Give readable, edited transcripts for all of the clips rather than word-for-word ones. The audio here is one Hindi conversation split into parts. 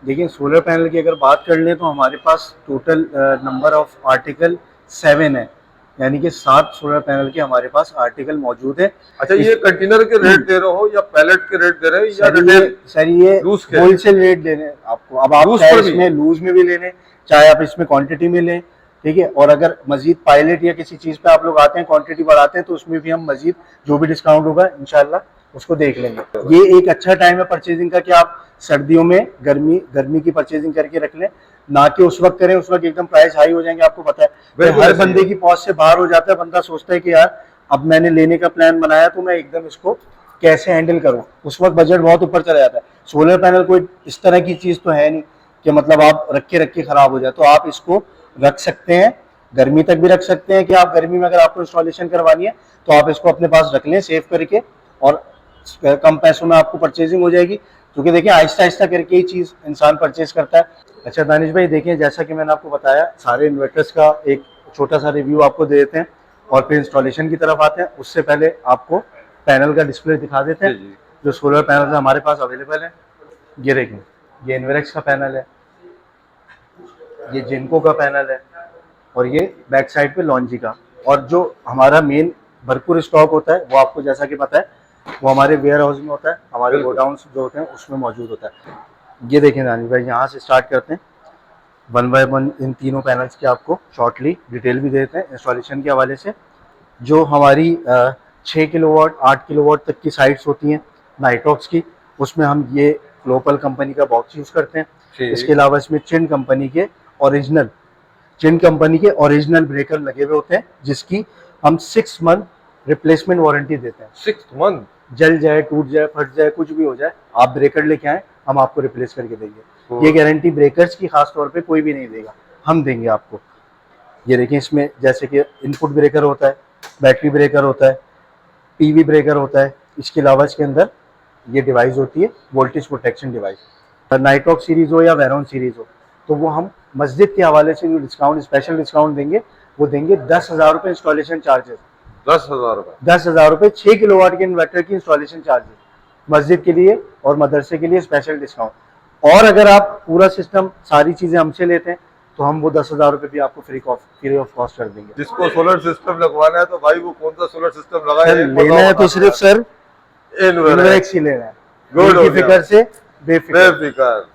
देखिए सोलर पैनल की अगर बात कर लें तो हमारे पास टोटल नंबर ऑफ आर्टिकल 7 है, यानी कि 7 सोलर पैनल के हमारे पास आर्टिकल मौजूद है। अच्छा, ये कंटेनर के रेट दे रहे हो या पैलेट के रेट दे रहे हो या रिटेल सर ये लूज के? होलसेल रेट दे रहे हैं आपको। अब आप लूज चाहे पर भी? इसमें लूज में भी ले लें, चाहे आप इसमें क्वांटिटी में लें, ठीक है। और अगर मजीद पायलट या किसी चीज पे आप लोग आते हैं, क्वांटिटी बढ़ाते हैं, तो उसमें भी हम मजीद जो भी डिस्काउंट होगा इंशाल्लाह उसको देख लेंगे। ये एक अच्छा टाइम है परचेजिंग का कि आप सर्दियों में गर्मी की परचेजिंग करके रख लें, ना कि उस वक्त करें, उस वक्त एकदम प्राइस हाई हो जाएंगे। आपको पता है बिल्कुल हर ऐसे ही बंदे है। की पहुंच से बाहर हो जाता है, बंदा सोचता है कि यार अब मैंने लेने का प्लान बनाया तो मैं एकदम इसको कैसे हैंडल करूं, उस वक्त बजट बहुत ऊपर चला जाता है। सोलर पैनल कोई इस तरह की चीज तो है नहीं कि मतलब आप रख के खराब हो जाए, तो आप इसको रख सकते हैं, गर्मी तक भी रख सकते हैं कि आप गर्मी में अगर आपको इंस्टॉलेशन करवानी है तो आप इसको अपने पास रख लें सेव करके, और कम पैसों में आपको परचेजिंग हो जाएगी। क्योंकि देखिए आहिस्ता आहिस्ता करके ही चीज इंसान परचेज करता है। अच्छा दानिश भाई, देखिए जैसा कि मैंने आपको बताया, सारे इन्वर्टर्स का एक छोटा सा रिव्यू आपको दे देते हैं और फिर इंस्टॉलेशन की तरफ आते हैं। उससे पहले आपको पैनल का डिस्प्ले दिखा देते जी हैं जी। जो सोलर पैनल हमारे पास अवेलेबल है। ये देखिए, ये इन्वेरेक्स का पैनल है, ये जिनको का पैनल है, और ये बैक साइड पे लॉन्जी का। और जो हमारा मेन भरपूर स्टॉक होता है वो आपको जैसा कि पता है वो हमारे वेयर हाउस में होता है, हमारे बिल्कुल। गोडाउन जो होते हैं उसमें मौजूद होता है। ये देखें नानी भाई, यहाँ से स्टार्ट करते हैं, वन बाय वन इन तीनों पैनल्स की आपको शॉर्टली डिटेल भी देते हैं इंस्टॉलेशन के हवाले से। जो हमारी 6 किलोवाट 8 किलोवाट तक की साइट्स होती हैं नाइट्रॉक्स की, उसमें हम ये ग्लोबल कंपनी का बॉक्स यूज़ करते हैं। ठीक। इसके अलावा इसमें ओरिजिनल चिन कंपनी के ओरिजिनल ब्रेकर लगे हुए होते हैं, जिसकी हम 6 मंथ रिप्लेसमेंट वारंटी देते हैं। 6 मंथ? जल जाए, टूट जाए, फट जाए, कुछ भी हो जाए, आप ब्रेकर लेके आए, हम आपको रिप्लेस करके देंगे। ये गारंटी ब्रेकर्स की खास तौर पे कोई भी नहीं देगा, हम देंगे आपको। ये देखिए, इसमें जैसे कि इनपुट ब्रेकर होता है, बैटरी ब्रेकर होता है, पीवी ब्रेकर होता है। इसके अलावा इसके अंदर ये डिवाइस होती है वोल्टेज प्रोटेक्शन डिवाइस। नाइट्रॉक सीरीज हो या वेरॉन सीरीज हो, तो वो हम मस्जिद के हवाले से जो डिस्काउंट, स्पेशल डिस्काउंट देंगे, वो देंगे 10,000 रुपये इंस्टॉलेशन चार्जेस। 10,000 रुपये? 10,000 रुपये 6 किलोवाट के इन्वर्टर की इंस्टॉलेशन चार्जेस, मस्जिद के लिए और मदरसे के लिए स्पेशल डिस्काउंट। और अगर आप पूरा सिस्टम सारी चीजें हमसे लेते हैं तो हम वो 10,000 रुपये भी आपको फ्री ऑफ कॉस्ट कर देंगे। जिसको सोलर सिस्टम लगवाना है तो भाई वो कौन सा सोलर सिस्टम लगाए? लेना है तो सिर्फ सर इन्वेरेक्स ही लेना है, गुड हो फिक्र गया, से बेफिक्र। बेफिक्र।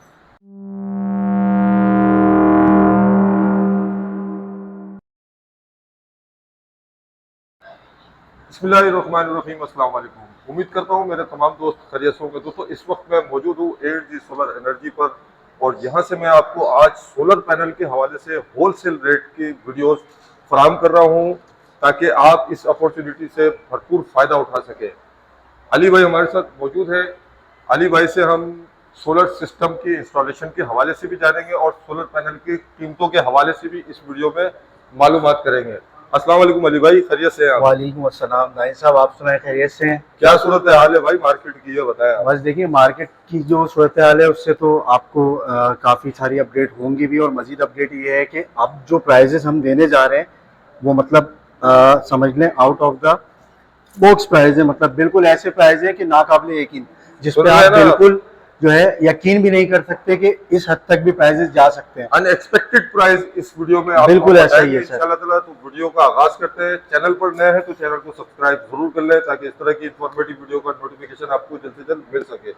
बिस्मिल्लाहिर्रहमानिर्रहीम, अस्सलाम वालेकुम। उम्मीद करता हूँ मेरे तमाम दोस्त खैरियत से होंगे। दोस्तों, इस वक्त मैं मौजूद हूँ एनर्जी सोलर एनर्जी पर, और यहाँ से मैं आपको आज सोलर पैनल के हवाले से होलसेल रेट की वीडियोस फराहम कर रहा हूँ, ताकि आप इस अपॉर्चुनिटी से भरपूर फ़ायदा उठा सकें। अली भाई हमारे साथ मौजूद है। अली भाई से हम सोलर सिस्टम की इंस्टॉलेशन के हवाले से भी जानेंगे और सोलर पैनल की कीमतों के हवाले से भी इस वीडियो में मालूमात करेंगे। अस्सलाम वालेकुम अली भाई, खैरियत से हैं आप? वालेकुम अस्सलाम नाई साहब, आप सुनाए खैरियत से हैं? क्या सूरत हाल है भाई मार्केट की, ये बताया। बस देखिए, मार्केट की जो सूरत हाल है उससे तो आपको काफ़ी सारी अपडेट होंगी भी, और मजीद अपडेट ये है कि अब जो प्राइजेस हम देने जा रहे हैं वो मतलब समझ लें out of the box price है। मतलब बिल्कुल ऐसे प्राइस है कि नाकाबिले यकीन, जिस पे आप बिल्कुल जो है यकीन भी नहीं कर सकते कि इस हद तक भी प्राइजेस जा सकते हैं। अनएक्सपेक्टेड प्राइस इस वीडियो में आप बिल्कुल ऐसा ही है सर। इंशाल्लाह ताला। तो वीडियो का आगाज करते हैं। चैनल पर नए हैं तो चैनल को सब्सक्राइब जरूर कर लें, ताकि इस तरह की इंफॉर्मेटिव वीडियो का नोटिफिकेशन आपको जल्द से जल्द मिल सके।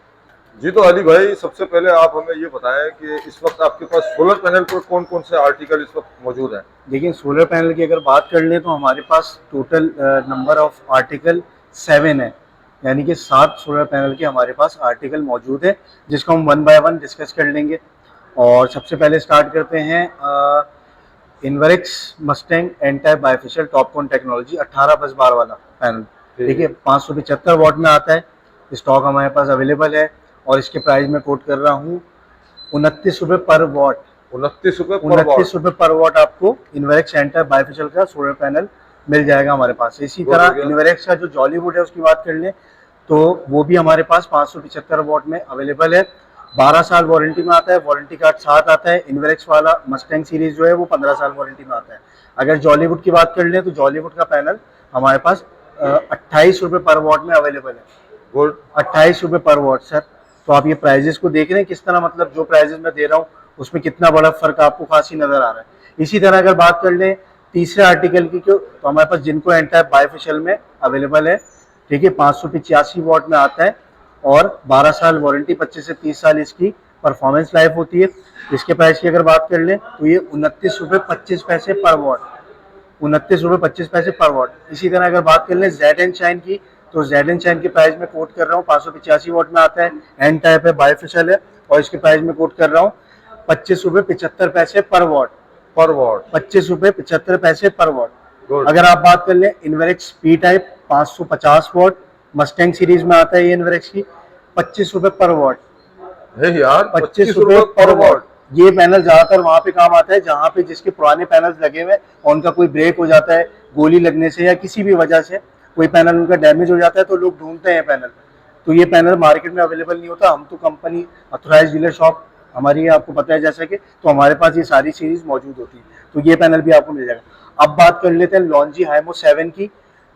जी तो अली भाई, सबसे पहले आप हमें ये बताएं कि इस वक्त आपके पास सोलर पैनल पर कौन कौन से आर्टिकल इस वक्त मौजूद हैं? देखिए, सोलर पैनल की अगर बात कर लें तो हमारे पास टोटल नंबर ऑफ आर्टिकल 7 है, यानी कि 7 सोलर पैनल के हमारे पास आर्टिकल मौजूद है, जिसको हम वन बाय वन डिस्कस कर लेंगे। और सबसे पहले स्टार्ट करते हैं Inverex Mustang anti bifacial Topcon technology 18/12 वाला पैनल। देखिए 575 वाट में आता है, स्टॉक हमारे पास अवेलेबल है, और इसके प्राइस में कोट कर रहा हूँ 29 रुपये पर वॉट। 29 रुपये पर वॉट आपको इन्वेरेक्स एंटाई बाइफेशियल का सोलर पैनल मिल जाएगा हमारे पास। इसी तरह इन्वेरेक्स का जो जॉलीवुड है उसकी बात कर लें तो वो भी हमारे पास 575 वॉट में अवेलेबल है। 12 साल वारंटी में आता है, वारंटी कार्ड साथ आता है। इन्वेरेक्स वाला मस्टैंग सीरीज जो है वो 15 साल वारंटी में आता है। अगर जॉलीवुड की बात कर लें तो जॉलीवुड का पैनल हमारे पास 28 रुपये पर वॉट में अवेलेबल है। 28 रुपये पर वॉट सर। तो आप ये प्राइजेस को देख रहे हैं किस तरह, मतलब जो प्राइजेस मैं दे रहा हूँ उसमें कितना बड़ा फर्क आपको खासी नजर आ रहा है। इसी तरह अगर बात कर लें तीसरे आर्टिकल की, क्यों तो हमारे पास जिनको एंड टाइप बायफेशियल में अवेलेबल है, ठीक है, 585 वॉट में आता है और 12 साल वारंटी, 25 से 30 साल इसकी परफॉर्मेंस लाइफ होती है। इसके प्राइस की अगर बात कर लें तो ये 29 रुपये 25 पैसे पर वॉट, 29 रुपये 25 पैसे पर वॉट। इसी तरह अगर बात कर लें जेड एंड शाइन की, तो जेड एंड शाइन के प्राइस में कोट कर रहा हूँ 585 वॉट में आता है, एंड टाइप है, बायफेशियल है, और इसके प्राइस में कोट कर रहा हूँ 25 रुपये 75 पैसे पर वॉट, पर वॉट 25 रुपये 75 पैसे पर वॉट। गुड। अगर आप बात कर लें Inverex P type 550 what Mustang series में आता है, ये इन्वेरेक्स की 25 रुपये पर वॉट, है यार 25 रुपये पर वॉट। ये पैनल ज्यादातर वहां पे काम आता है जहां पे जिसके पुराने पैनल्स लगे हुए और उनका कोई ब्रेक हो जाता है गोली लगने से या किसी भी वजह से कोई पैनल उनका डैमेज हो जाता है, तो लोग ढूंढते हैं पैनल। तो ये पैनल मार्केट में अवेलेबल नहीं होता, हम तो कंपनी ऑथराइज डीलर शॉप हमारी है, आपको पता है जैसा कि, तो हमारे पास ये सारी सीरीज मौजूद होती है, तो ये पैनल भी आपको मिल जाएगा। अब बात कर लेते हैं लॉन्जी हाइमो 7 की,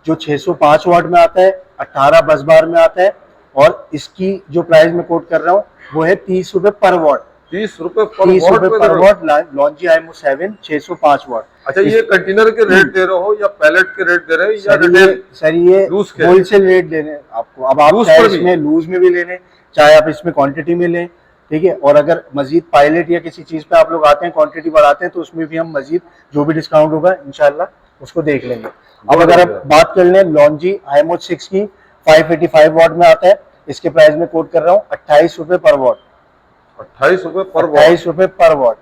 जो 605 वाट में आता है, 18 बस बार में आता है, और इसकी जो प्राइस में कोट कर रहा हूँ वो है 30 रुपये पर वॉट, 30 रुपये 30 पर रुपये पर वॉट लॉन्जी हाइमो 7 605 वाट। अच्छा, ये कंटेनर के रेट दे रहे हो या पैलेट के रेट दे रहे हो या सर ये लूज के? होलसेल रेट दे रहे हैं आपको। अब आप लूज चाहे पर भी? इसमें लूज में भी ले लें, चाहे आप इसमें क्वांटिटी में लें, ठीक है, और अगर मजीद पायलट या किसी चीज पे आप लोग आते हैं क्वांटिटी बढ़ाते हैं तो उसमें भी हम मजीद जो भी डिस्काउंट होगा इंशाल्लाह उसको देख लेंगे। अब अगर आप बात कर लें लॉन्जी हाइमो 6 की 585 वाट में आता है, इसके प्राइस में कोट कर रहा हूँ 28 रुपये पर वॉट, 28 रुपये पर वॉट। 28 रुपये पर वॉट।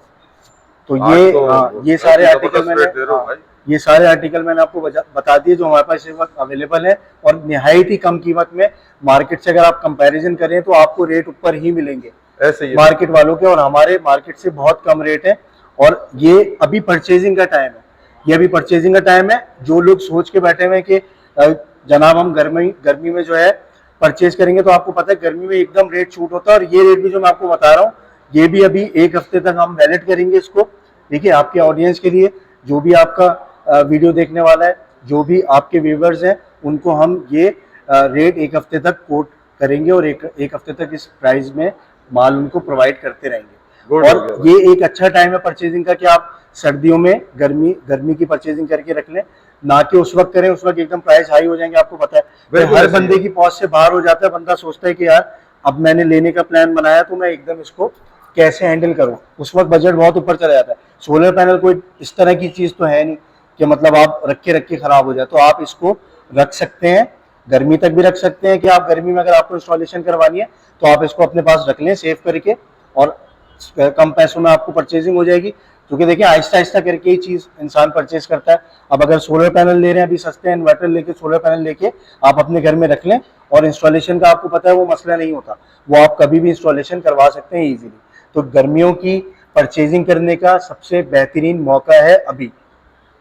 तो ये ये सारे आर्टिकल मैंने ये सारे आर्टिकल मैंने आपको बता दिए जो हमारे पास इस वक्त अवेलेबल है, और निहायत ही कम कीमत में। मार्केट से अगर आप कंपैरिजन करें तो आपको रेट ऊपर ही मिलेंगे ऐसे ही मार्केट वालों के, और हमारे मार्केट से बहुत कम रेट है। और ये अभी परचेजिंग का टाइम है, ये अभी परचेजिंग का टाइम है। जो लोग सोच के बैठे हुए हैं कि जनाब हम गर्मी में जो है परचेज करेंगे, तो आपको पता है गर्मी में एकदम रेट छूट होता है, और ये रेट भी जो मैं आपको बता रहा हूँ ये भी अभी एक हफ्ते तक हम वैलिड करेंगे इसको, ठीक है, आपके ऑडियंस के लिए, जो भी आपका वीडियो देखने वाला है, जो भी आपके व्यूवर्स हैं, उनको हम ये रेट एक हफ्ते तक कोट करेंगे और एक हफ्ते तक इस प्राइस में माल उनको प्रोवाइड करते रहेंगे। और ये एक अच्छा टाइम है परचेजिंग का कि आप सर्दियों में गर्मी की परचेजिंग करके रख लें, ना कि उस वक्त करें, उस वक्त एकदम प्राइस हाई हो जाएंगे। आपको पता है हर बंदे की पहुंच से बाहर हो जाता है, बंदा सोचता है कि यार अब मैंने लेने का प्लान बनाया तो मैं एकदम इसको कैसे हैंडल करूं, उस वक्त बजट बहुत ऊपर चला जाता है। सोलर पैनल कोई इस तरह की चीज तो है नहीं कि मतलब आप रख के खराब हो जाए, तो आप इसको रख सकते हैं, गर्मी तक भी रख सकते हैं कि आप गर्मी में अगर आपको इंस्टॉलेशन करवानी है तो आप इसको अपने पास रख लें सेव करके, और कम पैसों में आपको परचेजिंग हो जाएगी। क्योंकि देखिए आहिस्ता आहिस्ता करके ही चीज इंसान परचेज करता है। अब अगर सोलर पैनल ले रहे हैं अभी सस्ते इन्वर्टर लेके, सोलर पैनल लेके आप अपने घर में रख लें, और इंस्टॉलेशन का आपको पता है वो मसला नहीं होता, वो आप कभी भी इंस्टॉलेशन करवा सकते हैं इजीली। तो गर्मियों की परचेजिंग करने का सबसे बेहतरीन मौका है अभी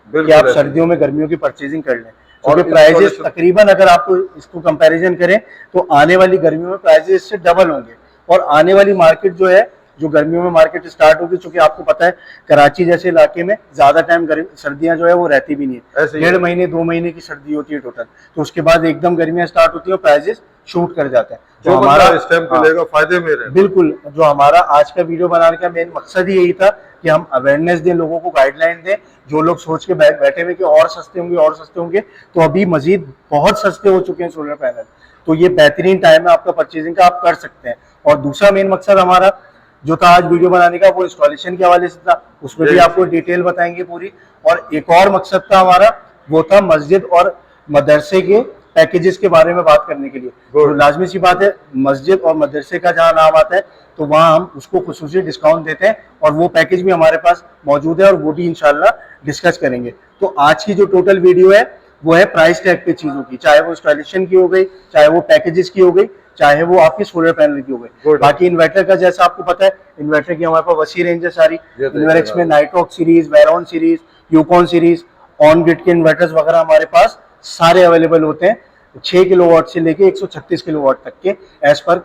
कि आप सर्दियों में गर्मियों की परचेजिंग कर लें, क्योंकि प्राइजेस तकरीबन अगर आपको इसको कंपैरिजन करें तो आने वाली गर्मियों में प्राइजेस इससे डबल होंगे। और आने वाली मार्केट जो है, जो गर्मियों में मार्केट स्टार्ट होगी, चूंकि आपको पता है कराची जैसे इलाके में ज्यादा टाइम सर्दियां जो है वो रहती भी नहीं है, 1.5 महीने 2 महीने की सर्दी होती है टोटल, तो उसके बाद एकदम गर्मियां स्टार्ट होती है और प्राइजेस शूट कर जाते हैं। जो हमारा इस टाइम पे लेगा फायदे में रहे। बिल्कुल, जो हमारा आज का वीडियो बनाने का मेन मकसद ही यही था कि हम अवेयरनेस दें, लोगों को गाइडलाइन दें। जो लोग सोच के बैठे हुए कि और सस्ते होंगे और सस्ते होंगे, तो अभी मजीद बहुत सस्ते हो चुके हैं सोलर पैनल, तो ये बेहतरीन टाइम है आपका परचेजिंग का, आप कर सकते हैं। और दूसरा मेन मकसद हमारा जो था आज वीडियो बनाने का, वो इंस्टॉलेशन के हवाले से था, उसमें भी आपको डिटेल बताएंगे पूरी। और एक और मकसद था हमारा, वो था मस्जिद और मदरसे के पैकेजेस के बारे में बात करने के लिए। तो लाजमी सी बात है, मस्जिद और मदरसे का जहां नाम आता है तो वहां हम उसको खुसूसी डिस्काउंट देते हैं, और वो पैकेज भी हमारे पास मौजूद है, और वो भी इंशाल्लाह डिस्कस करेंगे। तो आज की जो टोटल वीडियो है वो है प्राइस टैग पे चीजों की, चाहे वो इंस्टॉलेशन की हो गई, चाहे वो पैकेजेस की हो गई, चाहे वो आपकी सोलर पैनल की हो गई। बाकी इन्वर्टर का जैसा आपको पता है, इन्वर्टर की हमारे पास वसी रेंज है सारी। इन्वर्क्स में Nitrox series, Veyron series, Yukon series, on grid के इन्वर्टर्स वगैरह हमारे पास सारे अवेलेबल होते हैं, 6 किलोवाट से लेके 136 किलोवाट तक के, एज पर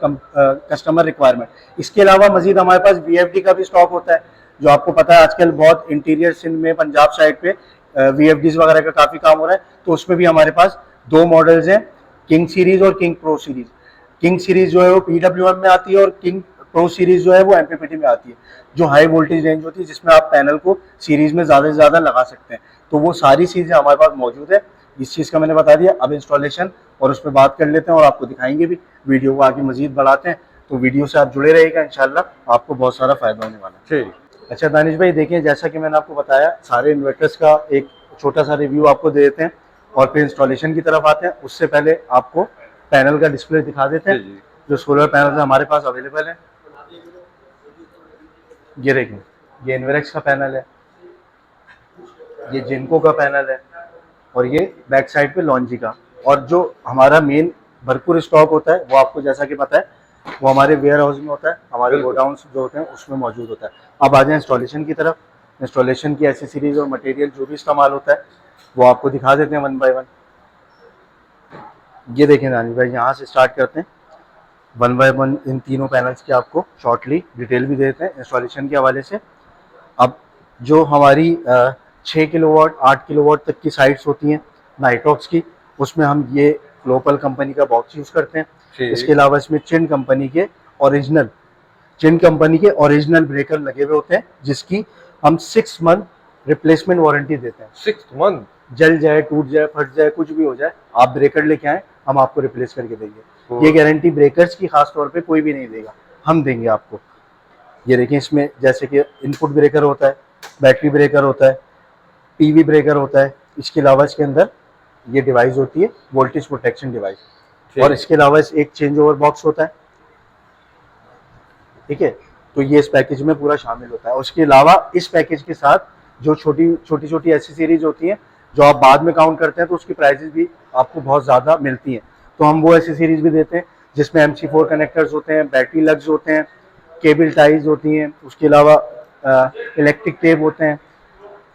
कस्टमर रिक्वायरमेंट। इसके अलावा मजीद हमारे पास VFD का भी स्टॉक होता है, जो आपको पता है आजकल बहुत इंटीरियर सिंध में, पंजाब साइड पे VFDs वगैरह का काफी काम हो रहा है, तो उसमें भी हमारे पास 2 मॉडल्स हैं, किंग सीरीज और king pro series. King series जो है वो PWM में आती है और किंग प्रो सीरीज जो है वो MPPT में आती है, जो हाई वोल्टेज रेंज होती है जिसमें आप पैनल को सीरीज में ज़्यादा से ज़्यादा लगा सकते हैं। तो वो सारी चीज़ें हमारे पास मौजूद है। इस चीज़ का मैंने बता दिया। अब इंस्टॉलेशन और उस पर बात कर लेते हैं और आपको दिखाएंगे भी, वीडियो को आगे मजीद बढ़ाते हैं। तो वीडियो से आप जुड़े रहेगा, इंशाल्लाह आपको बहुत सारा फायदा होने वाला है। ठीक। अच्छा दानिश भाई, देखिए जैसा कि मैंने आपको बताया, सारे इन्वर्टर्स का एक छोटा सा रिव्यू आपको दे देते हैं और फिर इंस्टॉलेशन की तरफ आते हैं। उससे पहले आपको पैनल का डिस्प्ले दिखा देते हैं, जी। जो सोलर पैनल हमारे पास अवेलेबल है। ये देखिए, ये इन्वेरेक्स का पैनल है, ये जिनको का पैनल है और ये बैक साइड पे लॉन्जी का। और जो हमारा मेन भरपूर स्टॉक होता है वो आपको जैसा कि पता है वो हमारे वेयर हाउस में होता है, हमारे गोडाउन जो होते हैं उसमें मौजूद होता है। अब आ जाए इंस्टॉलेशन की तरफ। इंस्टॉलेशन की एसेसरीज और मटेरियल जो भी इस्तेमाल होता है वो आपको दिखा देते हैं वन बाय वन। ये देखें नानी भाई, यहाँ से स्टार्ट करते हैं वन बाय वन। इन तीनों पैनल्स की आपको शॉर्टली डिटेल भी देते हैं इंस्टॉलेशन के हवाले से। अब जो हमारी 6 किलोवाट 8 किलोवाट तक की साइट्स होती हैं नाइट्रॉक्स की, उसमें हम ये ग्लोबल कंपनी का बॉक्स यूज़ करते हैं। इसके अलावा इसमें चिन कंपनी के ओरिजिनल ब्रेकर लगे हुए होते हैं, जिसकी हम 6 मंथ रिप्लेसमेंट वारंटी देते हैं। 6 मंथ? जल जाए, टूट जाए, फट जाए, कुछ भी हो जाए, आप ब्रेकर लेके आए, हम आपको रिप्लेस करके देंगे। ये गारंटी ब्रेकर्स की खास तौर पे कोई भी नहीं देगा, हम देंगे आपको। ये देखिए, इसमें जैसे कि इनपुट ब्रेकर होता है, बैटरी ब्रेकर होता है, PV ब्रेकर होता है। इसके अलावा इसके अंदर ये डिवाइस होती है वोल्टेज प्रोटेक्शन डिवाइस, और इसके अलावा एक चेंज ओवर बॉक्स होता है, ठीक है। तो ये इस पैकेज में पूरा शामिल होता है। उसके अलावा इस पैकेज के साथ जो छोटी एसेसरीज होती हैं जो आप बाद में काउंट करते हैं, तो उसकी प्राइसेस भी आपको बहुत ज़्यादा मिलती हैं। तो हम वो एसेसरीज भी देते हैं जिसमें MC4 कनेक्टर्स होते हैं, बैटरी लग्स होते हैं, केबल टाइज होती हैं, उसके अलावा इलेक्ट्रिक टेप होते हैं,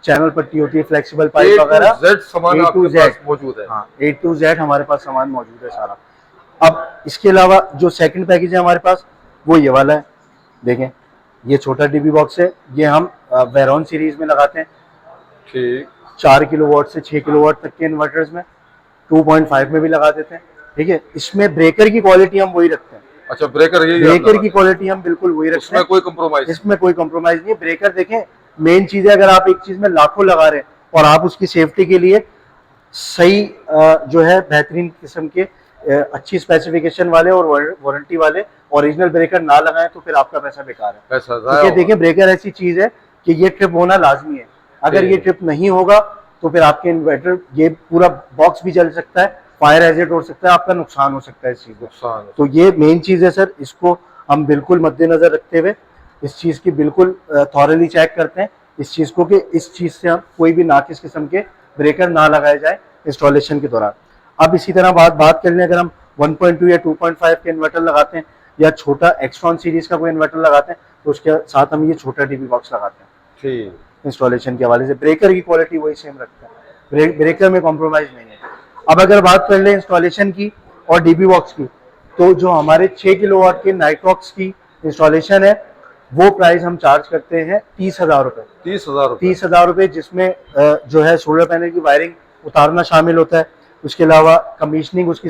चैनल पट्टी होती है, फ्लेक्सिबल पाइप वगैरह, सामान आपके पास मौजूद है। हाँ, A to Z हमारे पास सामान मौजूद है सारा। अब इसके अलावा जो सेकंड पैकेज है हमारे पास वो ये वाला है। देखें, ये छोटा DB बॉक्स है, ये हम वेरॉन सीरीज में लगाते हैं। ठीक। 4 किलोवाट से 6 किलोवाट तक के इन्वर्टर्स में, 2.5 में भी लगा देते हैं, ठीक है। इसमें ब्रेकर की क्वालिटी हम वही रखते हैं। अच्छा, ब्रेकर की क्वालिटी हम बिल्कुल वही रखते हैं, इसमें कोई कंप्रोमाइज नहीं है। ब्रेकर देखें, मेन चीज है, अगर आप एक चीज में लाखों लगा रहे हैं और आप उसकी सेफ्टी के लिए सही जो है बेहतरीन किस्म के अच्छी स्पेसिफिकेशन वाले और वारंटी वाले ओरिजिनल ब्रेकर ना लगाएं, तो फिर आपका पैसा बेकार है। क्योंकि देखिए, ब्रेकर ऐसी चीज है कि ये ट्रिप होना लाजमी है। अगर ये ट्रिप नहीं होगा तो फिर आपके इन्वर्टर, ये पूरा बॉक्स भी जल सकता है, फायर हैजर्ड हो सकता है, आपका नुकसान हो सकता है इस चीज को। तो ये मेन चीज है सर, इसको हम बिल्कुल मद्देनजर रखते हुए इस चीज की बिल्कुल थॉरली चेक करते हैं इस चीज को, कि इस चीज से हम कोई भी नाकिस किस्म के ब्रेकर ना लगाए जाए इंस्टॉलेशन के दौरान। अब इसी तरह बात कर लें, अगर हम 1.2 या 2.5 के इन्वर्टर लगाते हैं या छोटा एक्सट्रॉन सीरीज का कोई इन्वर्टर लगाते हैं, तो उसके साथ हम ये छोटा DB बॉक्स लगाते हैं। ठीक। इंस्टॉलेशन के हवाले से ब्रेकर की क्वालिटी वही सेम रखते हैं, ब्रेकर में कॉम्प्रोमाइज नहीं है। अब अगर बात कर ले इंस्टॉलेशन की और DB बॉक्स की, तो जो हमारे 6 किलोवाट के नाइट्रॉक्स की इंस्टॉलेशन है वो प्राइस हम चार्ज करते हैं 30,000 रुपये। 30,000 रुपये, जिसमें जो है सोलर पैनल की वायरिंग उतारना शामिल होता है। उसके अलावा कमीशनिंग, उसकी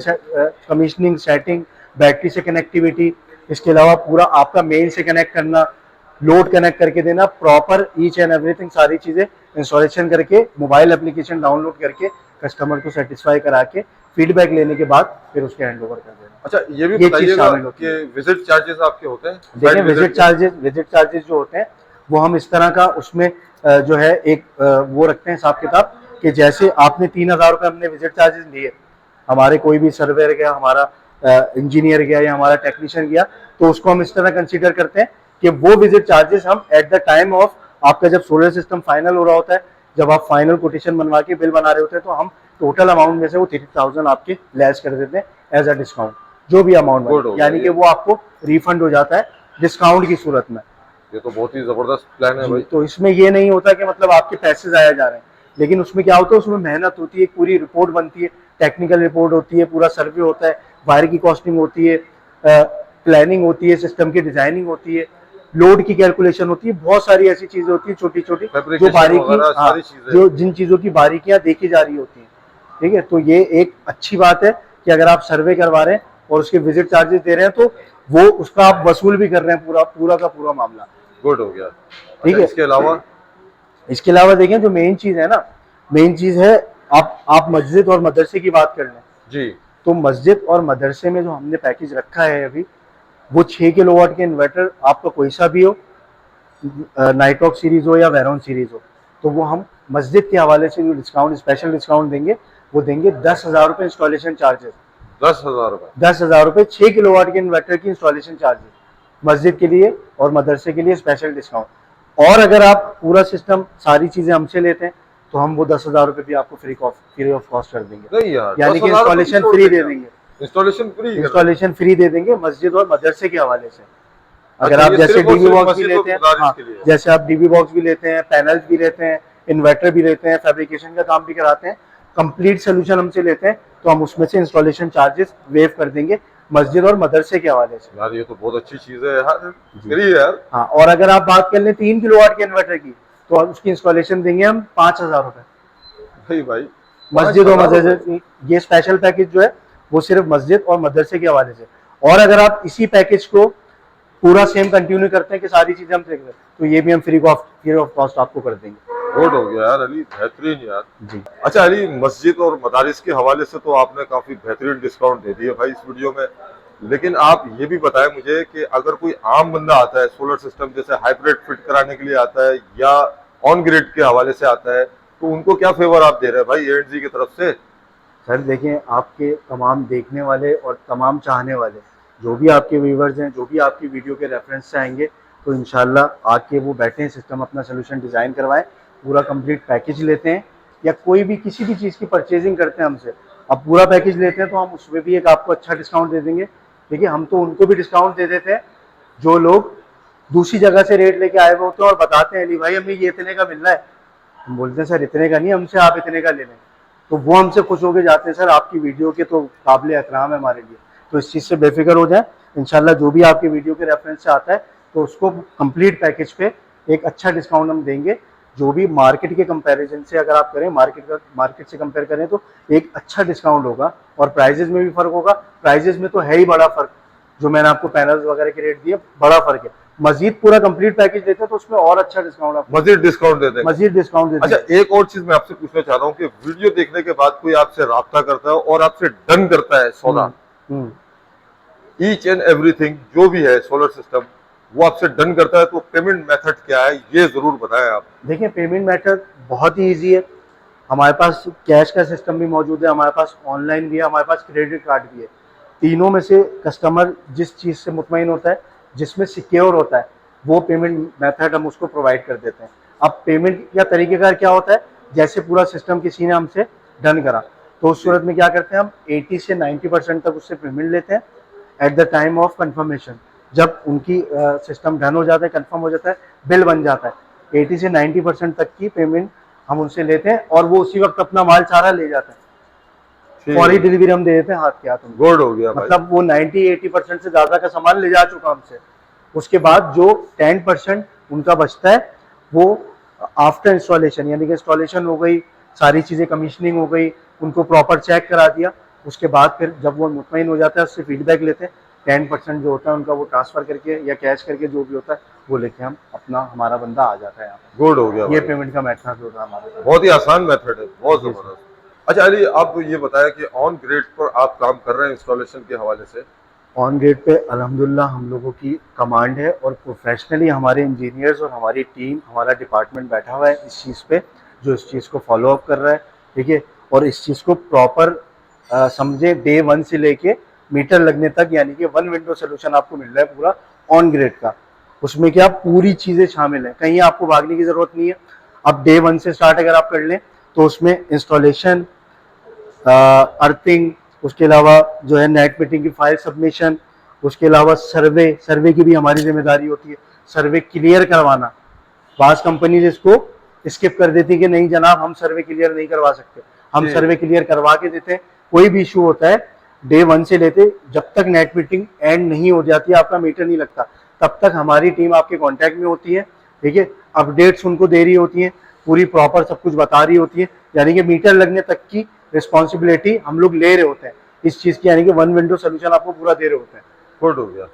कमीशनिंग, सेटिंग, बैटरी से कनेक्टिविटी, इसके अलावा पूरा आपका मेन से कनेक्ट करना, लोड कनेक्ट करके देना, प्रॉपर ईच एंड एवरीथिंग, सारी चीज़ें इंस्टॉलेशन करके मोबाइल एप्लीकेशन डाउनलोड करके कस्टमर को सेटिस्फाई करा के फीडबैक लेने के बाद फिर उसके हैंड ओवर कर देना। अच्छा, ये भी बताइएगा कि विजिट चार्जेस आपके होते हैं? देखिए, विजिट चार्जेस जो होते हैं वो हम इस तरह का उसमें जो है एक वो रखते हैं हिसाब किताब, कि जैसे आपने 3,000 रुपये हमने विजिट चार्जेस लिए, हमारे कोई भी सर्वेयर गया, हमारा इंजीनियर गया या हमारा टेक्नीशियन गया, तो उसको हम इस तरह कंसीडर करते हैं कि वो विजिट चार्जेस हम एट द टाइम ऑफ आपका जब सोलर सिस्टम फाइनल हो रहा होता है, जब आप फाइनल कोटेशन बनवा के बिल बना रहे होते हैं, तो हम टोटल अमाउंट में से वो 30,000 आपके लेस कर देते हैं एज अ डिस्काउंट, जो भी अमाउंट, यानी कि वो आपको रिफंड हो जाता है डिस्काउंट की सूरत में। ये तो बहुत ही जबरदस्त प्लान है भाई। तो इसमें ये नहीं होता कि मतलब आपके पैसे जाया जा रहे हैं, लेकिन उसमें क्या होता है, उसमें मेहनत होती है, पूरी रिपोर्ट बनती है, टेक्निकल रिपोर्ट होती है, पूरा सर्वे होता है, वायर की कॉस्टिंग होती है, प्लानिंग होती है, सिस्टम की डिजाइनिंग होती है, लोड की कैलकुलेशन होती है, बहुत सारी ऐसी चीजें होती है छोटी छोटी जो बारीकी, जो जिन चीजों की बारीकियां देखी जा रही होती हैं, ठीक है। तो ये एक अच्छी बात है कि अगर आप सर्वे करवा रहे हैं और उसके विजिट चार्जेस दे रहे हैं, तो वो उसका आप वसूल भी कर रहे हैं, पूरा पूरा का पूरा मामला। गुड हो गया। ठीक अच्छा, है। इसके अलावा देखें जो मेन चीज है ना, मेन चीज है, आप मस्जिद और मदरसे की बात कर लें जी तो मस्जिद और मदरसे में जो हमने पैकेज रखा है अभी, वो 6 किलोवाट के इन्वर्टर आपका कोई सा भी हो, नाइट्रॉक सीरीज हो या वेरॉन सीरीज हो, तो वो हम मस्जिद के हवाले से जो डिस्काउंट, स्पेशल डिस्काउंट देंगे, वो देंगे 10,000 रुपये इंस्टॉलेशन चार्जेस। 10,000 रुपए। 10,000 रुपये 6 किलोवाट के इन्वर्टर की इंस्टॉलेशन चार्जेस, मस्जिद के लिए और मदरसे के लिए स्पेशल डिस्काउंट। और अगर आप पूरा सिस्टम सारी चीजें हमसे लेते हैं तो हम वो 10,000 रुपये भी आपको फ्री ऑफ कॉस्ट कर देंगे, नहीं यार, यानी कि 10,000 इंस्टॉलेशन रुपए फ्री दे देंगे। इंस्टॉलेशन फ्री दे देंगे मस्जिद और मदरसे के हवाले से। अगर अच्छा, आप ये जैसे सिर्फ और डीबी सिर्फ बॉक्स भी मस्जिद और लेते हैं, मदारिस हाँ, के लिए। जैसे आप डीबी बॉक्स भी लेते हैं, पैनल्स भी लेते हैं, इन्वर्टर भी लेते हैं, फैब्रिकेशन का काम भी कराते हैं, कंप्लीट सोल्यूशन हमसे लेते हैं, तो हम उसमें से इंस्टॉलेशन चार्जेस वेव कर देंगे मस्जिद और मदरसे के हवाले से। यार ये तो बहुत अच्छी चीज है यार, करिए यार। हाँ, और अगर आप बात कर लें 3 किलोवाट के इन्वर्टर की, तो आप उसकी इंस्टॉलेशन देंगे हम 5,000 रुपए भाई मस्जिद और 5,000 मदरसे। ये स्पेशल पैकेज जो है वो सिर्फ मस्जिद और मदरसे के हवाले से। और अगर आप इसी पैकेज को पूरा सेम कंटिन्यू करते हैं कि सारी चीजें हम देख रहे हैं, तो ये भी हम फ्री ऑफ कॉस्ट आपको कर देंगे। गुड हो गया यार अली, बेहतरीन यार जी। अच्छा अली, मस्जिद और मदारिस के हवाले से तो आपने काफी बेहतरीन डिस्काउंट दे दिया भाई इस वीडियो में, लेकिन आप ये भी बताएं मुझे कि अगर कोई आम बंदा आता है सोलर सिस्टम जैसे हाइब्रिड फिट कराने के लिए आता है या ऑन ग्रिड के हवाले से आता है, तो उनको क्या फेवर आप दे रहे हैं भाई एएनजी की तरफ से? सर देखें, आपके तमाम देखने वाले और तमाम चाहने वाले जो भी आपके व्यूवर्स हैं, जो भी आपकी वीडियो के रेफरेंस से आएंगे, तो इंशाल्लाह आके वो बैठें, सिस्टम अपना सोल्यूशन डिज़ाइन करवाएं, पूरा कंप्लीट पैकेज लेते हैं, या कोई भी किसी भी चीज़ की परचेजिंग करते हैं हमसे, अब पूरा पैकेज लेते हैं तो हम उसमें भी एक आपको अच्छा डिस्काउंट दे देंगे। देखिए, हम तो उनको भी डिस्काउंट दे देते हैं जो लोग दूसरी जगह से रेट लेके आए हुए होते हैं और बताते हैं अली भाई हमें ये इतने का मिल रहा है, हम बोलते हैं सर इतने का नहीं, हमसे आप इतने का ले लें, तो वो हमसे खुश होकर जाते हैं, सर आपकी वीडियो के तो काबिल एहतराम है हमारे लिए। तो इस चीज़ से बेफिक्र हो जाए, इंशाल्लाह जो भी आपकी वीडियो के रेफरेंस से आता है तो उसको कंप्लीट पैकेज पे एक अच्छा डिस्काउंट हम देंगे, जो भी मार्केट के कंपैरिजन से अगर आप करें, मार्केट से कंपेयर करें तो एक अच्छा डिस्काउंट होगा, और प्राइजेज में भी फर्क होगा। प्राइजेज में तो है ही बड़ा फर्क, जो मैंने आपको पैनल्स वगैरह के रेट दिए, बड़ा फर्क है। मजीद पूरा कंप्लीट पैकेज देते हैं तो उसमें और अच्छा डिस्काउंट, आप मजीद डिस्काउंट दे देंगे? मजीद डिस्काउंट देते हैं। अच्छा, एक और चीज मैं आपसे पूछना चाह रहा हूँ कि वीडियो देखने के बाद कोई आपसे राब्ता करता है और आपसे डन करता है सौदा, ईच एंड एवरीथिंग जो भी है सोलर सिस्टम, वो आपसे डन करता है, तो पेमेंट मेथड क्या है ये जरूर बताएं आप। देखिए, पेमेंट मेथड बहुत ही इजी है, हमारे पास कैश का सिस्टम भी मौजूद है, हमारे पास ऑनलाइन भी है, हमारे पास क्रेडिट कार्ड भी है। तीनों में से कस्टमर जिस चीज़ से मुतमईन होता है, जिसमें सिक्योर होता है, वो पेमेंट मेथड हम उसको प्रोवाइड कर देते हैं। अब पेमेंट का तरीक़ेकार क्या होता है, जैसे पूरा सिस्टम किसी ने हमसे डन करा, तो उस सूरत में क्या करते हैं, हम 80 से 90% तक उससे पेमेंट लेते हैं at the time of confirmation. जब उनकी सिस्टम डन हो जाता है, कंफर्म हो जाता है, बिल बन जाता है, 80 से 90% तक की पेमेंट हम उनसे लेते हैं, और वो उसी वक्त अपना माल सारा ले जाता है, फौरी डिलीवरी हम दे देते हैं हाथ के हाथ। गुड हो गया भाई। मतलब वो 90-80% से ज़्यादा का सामान ले जा चुका हमसे। उसके बाद जो 10% उनका बचता है, वो आफ्टर इंस्टॉलेशन, यानी कि इंस्टॉलेशन हो गई, सारी चीज़ें कमीशनिंग हो गई, उनको प्रॉपर चेक करा दिया, उसके बाद फिर जब वो मुतमईन हो जाता है, उससे फीडबैक लेते हैं, 10% जो होता है उनका वो ट्रांसफ़र करके या कैश करके जो भी होता है वो लेके हम अपना, हमारा बंदा आ जाता है यहाँ पे। गुड हो गया ये भाई। पेमेंट का मेथड होता है हमारा, बहुत ही आसान मेथड है, बहुत जबरदस्त। अच्छा अली, आप ये बताया कि ऑन ग्रिड पर आप काम कर रहे हैं इंस्टॉलेशन के हवाले से? ऑन ग्रिड पे अल्हम्दुलिल्लाह हम लोगों की कमांड है, और प्रोफेशनली हमारे इंजीनियर्स और हमारी टीम, हमारा डिपार्टमेंट बैठा हुआ है इस चीज़ पे, जो इस चीज़ को फॉलो अप कर रहा है, ठीक है, और इस चीज़ को प्रॉपर समझे डे 1 से लेके मीटर लगने तक, यानी कि 1 विंडो सोल्यूशन आपको मिल रहा है पूरा ऑन ग्रिड का। उसमें क्या पूरी चीज़ें शामिल हैं, कहीं आपको भागने की ज़रूरत नहीं है। अब डे 1 से स्टार्ट अगर आप कर लें तो उसमें इंस्टॉलेशन, अर्थिंग, उसके अलावा जो है नेट मीटिंग की फाइल सबमिशन, उसके अलावा सर्वे की भी हमारी जिम्मेदारी होती है, सर्वे क्लियर करवाना। बास कंपनीज इसको स्किप कर देती है कि नहीं जनाब हम सर्वे क्लियर नहीं करवा सकते, हम सर्वे क्लियर करवा के देते हैं। कोई भी इशू होता है डे 1 से लेते, जब तक नेट मीटिंग एंड नहीं हो जाती, आपका मीटर नहीं लगता, तब तक हमारी टीम आपके कांटेक्ट में होती है, ठीक है, अपडेट्स उनको दे रही होती हैं, पूरी प्रॉपर सब कुछ बता रही होती है, यानी कि मीटर लगने तक की रिस्पॉन्सिबिलिटी हम लोग ले रहे होते हैं। इस चीज की, यानी कि वन विंडो सोल्यूशन आपको पूरा दे रहे होते हैं गुड हो गया।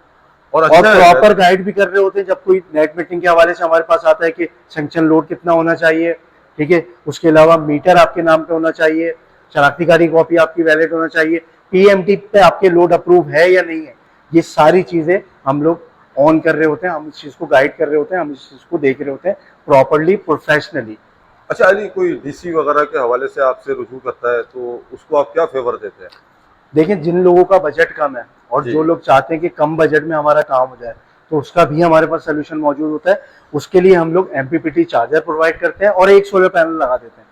और और अच्छा है प्रॉपर गाइड भी कर रहे होते हैं। जब कोई नेट मीटिंग के हवाले से हमारे पास आता है कि सैंक्शन लोड कितना होना चाहिए, ठीक है, उसके अलावा मीटर आपके नाम पे होना चाहिए, शनाख्ती कार्ड की कॉपी आपकी वैलिड होना चाहिए, पीएमटी पे आपके लोड अप्रूव है या नहीं है, ये सारी चीजें हम लोग ऑन कर रहे होते हैं, हम इस चीज को गाइड कर रहे होते हैं, हम इस चीज को देख रहे होते हैं प्रॉपरली, प्रोफेशनली। अच्छा अली, कोई डीसी वगैरह के हवाले से आपसे रुजू करता है तो उसको आप क्या फेवर देते हैं? देखिए, जिन लोगों का बजट कम है और जी। जो लोग चाहते हैं कि कम बजट में हमारा काम हो जाए, तो उसका भी हमारे पास सोल्यूशन मौजूद होता है। उसके लिए हम लोग एमपीपीटी चार्जर प्रोवाइड करते हैं और एक सोलर पैनल लगा देते हैं।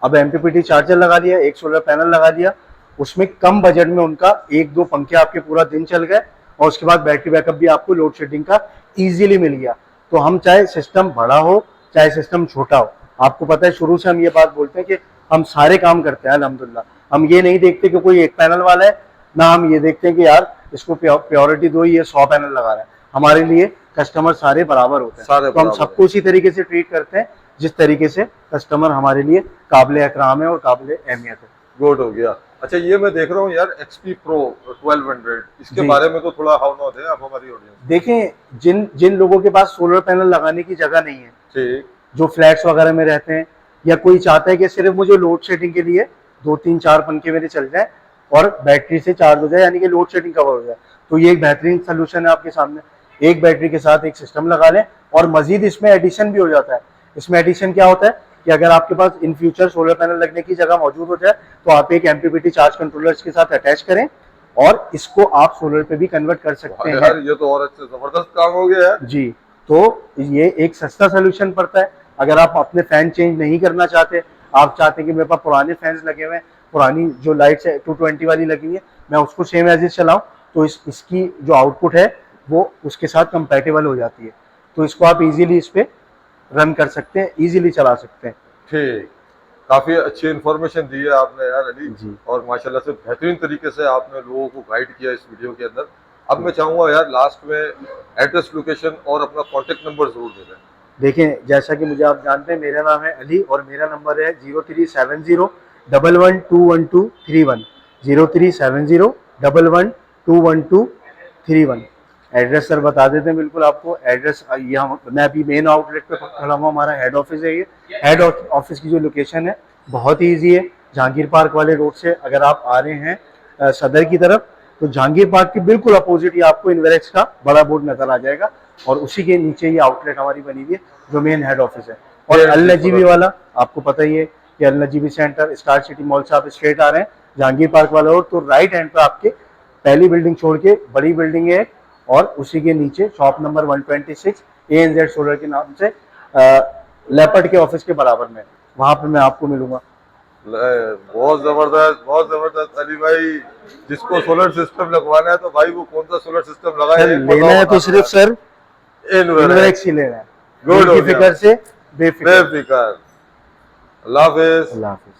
अब एमपीपीटी चार्जर लगा दिया, एक सोलर पैनल लगा दिया, उसमें कम बजट में उनका एक दो पंखे आपके पूरा दिन चल गए और उसके बाद बैटरी बैकअप भी आपको लोड शेडिंग का इजीली मिल गया। तो हम चाहे सिस्टम बड़ा हो चाहे सिस्टम छोटा हो, आपको पता है शुरू से हम ये बात बोलते हैं कि हम सारे काम करते हैं अल्हम्दुलिल्लाह। हम ये नहीं देखते कि कोई एक पैनल वाला है, ना हम ये देखते हैं कि यार इसको प्योरिटी दो, ये 100 पैनल लगा रहा है। हमारे लिए कस्टमर सारे बराबर होते हैं, तो हम सबको उसी तरीके से ट्रीट करते हैं जिस तरीके से कस्टमर हमारे लिए काबिल एहतराम है और काबिल अहमियत है। गुड हो गया। अच्छा ये मैं देख रहा हूँ यार XP Pro 1200, इसके बारे में तो थोड़ा हाउ नो दे आप हमारी ऑडियंस। देखें, जिन जिन लोगों के पास सोलर पैनल लगाने की जगह नहीं है, ठीक, जो फ्लैट्स वगैरह में रहते हैं, या कोई चाहता है कि सिर्फ मुझे लोड शेडिंग के लिए 2-3-4 पंखे मेरे चल जाए और बैटरी से चार्ज हो जाए, यानी कि लोड शेडिंग कवर हो जाए, तो ये एक बेहतरीन सोल्यूशन है आपके सामने। एक बैटरी के साथ एक सिस्टम लगा लें और मजीद इसमें एडिशन भी हो जाता है। इसमें एडिशन क्या होता है कि अगर आपके पास इन फ्यूचर सोलर पैनल लगने की जगह मौजूद हो जाए, तो आप एक एमपीपीटी चार्ज कंट्रोलर्स के साथ अटैच करें और इसको आप सोलर पे भी कन्वर्ट कर सकते हैं। यार ये तो और अच्छा जबरदस्त काम हो गया है जी, तो ये एक सस्ता सोल्यूशन पड़ता है। अगर आप अपने फैन चेंज नहीं करना चाहते, आप चाहते हैं कि मेरे पास पुराने फैंस लगे हुए हैं, पुरानी जो लाइट्स है 220 वाली लगी हुई है, मैं उसको सेम एज इज चलाऊं, तो इसकी जो आउटपुट है वो उसके साथ कंपैटिबल हो जाती है, तो इसको आप इजीली इस पे रन कर सकते हैं, इजीली चला सकते हैं। ठीक, काफी अच्छी इन्फॉर्मेशन दी है आपने यार अली जी। और माशाल्लाह से बेहतरीन तरीके से आपने लोगों को गाइड किया इस वीडियो के अंदर। अब मैं चाहूंगा यार लास्ट में एड्रेस, लोकेशन और अपना कॉन्टेक्ट नंबर जरूर दे दें। देखें, जैसा कि मुझे आप जानते हैं, मेरा नाम है अली और मेरा नंबर है 037011121231, 037011121231। एड्रेस सर बता देते हैं बिल्कुल आपको। एड्रेस यहाँ मैं अभी मेन आउटलेट पे खड़ा हुआ, हमारा हेड ऑफिस है। ये हेड ऑफिस की जो लोकेशन है बहुत ही ईजी है। जहांगीर पार्क वाले रोड से अगर आप आ रहे हैं सदर की तरफ, तो जहांगीर पार्क के बिल्कुल अपोजिट ही आपको इन्वेरेक्स का बड़ा बोर्ड नजर आ जाएगा और उसी के नीचे ये आउटलेट हमारी बनी हुई है जो मेन हेड ऑफिस है। और अल नजीबी वाला आपको पता ही है कि अल Najibi centre star city mall से आप स्ट्रेट आ रहे हैं जहांगीर पार्क वाला रोड, तो राइट हैंड पे आपके पहली बिल्डिंग छोड़ के बड़ी बिल्डिंग है और उसी के नीचे शॉप नंबर 126 ANZ सोलर के नाम से लेपर्ड के ऑफिस के बराबर में, वहां पे मैं आपको मिलूंगा। बहुत जबरदस्त अली भाई, जिसको सोलर सिस्टम लगवाना है तो भाई वो कौन सा सोलर सिस्टम लगाए, लेना है तो सिर्फ सर इन्वेरेक्स ही लेना है, गुड हो फिक्र से बेफिक्र। बेफिक्र। अल्लाह हाफिज। अल्लाह हाफिज।